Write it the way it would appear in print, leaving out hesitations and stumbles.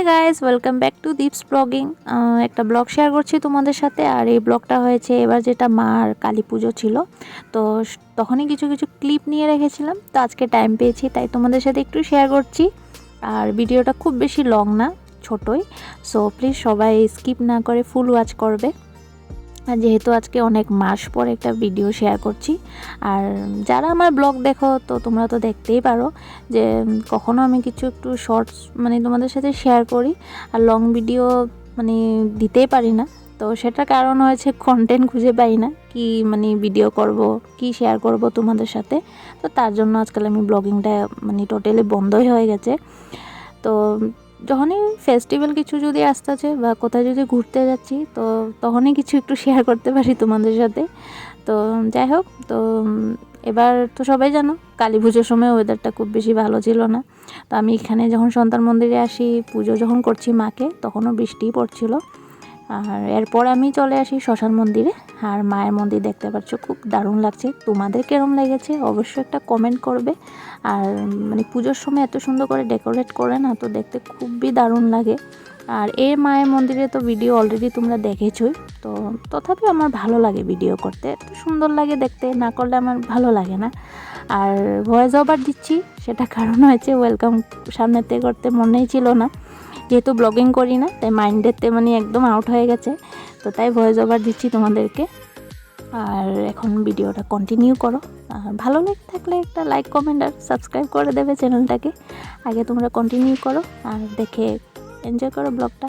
Guys, welcome back to Deep's blogging. একটা blog share করছি তোমাদের সাথে। আর এই ব্লগটা হয়েছে এবার, যেটা মার কালী পুজো ছিল, তো তখনই কিছু কিছু ক্লিপ নিয়ে রেখেছিলাম। তো আজকে টাইম পেয়েছি তাই তোমাদের সাথে একটু শেয়ার করছি। আর ভিডিওটা খুব বেশি লং না, ছোটই। সো প্লিজ সবাই স্কিপ না করে ফুল ওয়াচ করবে। আর যেহেতু আজকে অনেক মাস পর একটা ভিডিও শেয়ার করছি, আর যারা আমার ব্লগ দেখো তো তোমরা তো দেখতেই পারো যে কখনো আমি কিছু একটু শর্টস তোমাদের সাথে শেয়ার করি, আর লং ভিডিও দিতেই পারি না। তো সেটার কারণ হয়েছে কন্টেন্ট খুঁজে পাই না, কি ভিডিও করব, কি শেয়ার করব তোমাদের সাথে। তো তার জন্য আজকাল আমি ব্লগিংটা টোটালি বন্ধই হয়ে গেছে। তো যখনই ফেস্টিভ্যাল কিছু যদি আসতেছে বা কোথায় যদি ঘুরতে যাচ্ছি, তো তখনই কিছু একটু শেয়ার করতে পারি তোমাদের সাথে। তো যাই হোক, তো এবার তো সবাই জানো কালী পুজোর সময় ওয়েদারটা খুব বেশি ভালো ছিল না। তো আমি এখানে যখন সন্তান মন্দিরে আসি, পুজো যখন করছি মাকে, তখনও বৃষ্টিই পড়ছিল। আর এরপর আমি চলে আসি শ্মশান মন্দিরে। আর মায়ের মন্দির দেখতে পাচ্ছ, খুব দারুণ লাগছে। তোমাদের কেরম লেগেছে অবশ্যই একটা কমেন্ট করবে। আর পুজোর সময় এত সুন্দর করে ডেকোরেট করে না, তো দেখতে খুবই দারুণ লাগে। আর এই মায়ের মন্দিরে তো ভিডিও অলরেডি তোমরা দেখেছোই। তো তথাপি আমার ভালো লাগে ভিডিও করতে, এত সুন্দর লাগে দেখতে, না করলে আমার ভালো লাগে না। আর ভয়েস ওভার দিচ্ছি, সেটা কারণ হয়েছে ওয়েলকাম সামনেতে করতে মনেই ছিল না, যেহেতু ব্লগিং করি না, তাই মাইন্ডেতে একদম আউট হয়ে গেছে। তো তাই ভয়েস ওভার দিচ্ছি তোমাদেরকে। আর এখন ভিডিওটা কন্টিনিউ করো। আর ভালো লেগে থাকলে একটা লাইক, কমেন্ট আর সাবস্ক্রাইব করে দেবে চ্যানেলটাকে। আগে তোমরা কন্টিনিউ করো আর দেখে এনজয় করো ব্লগটা।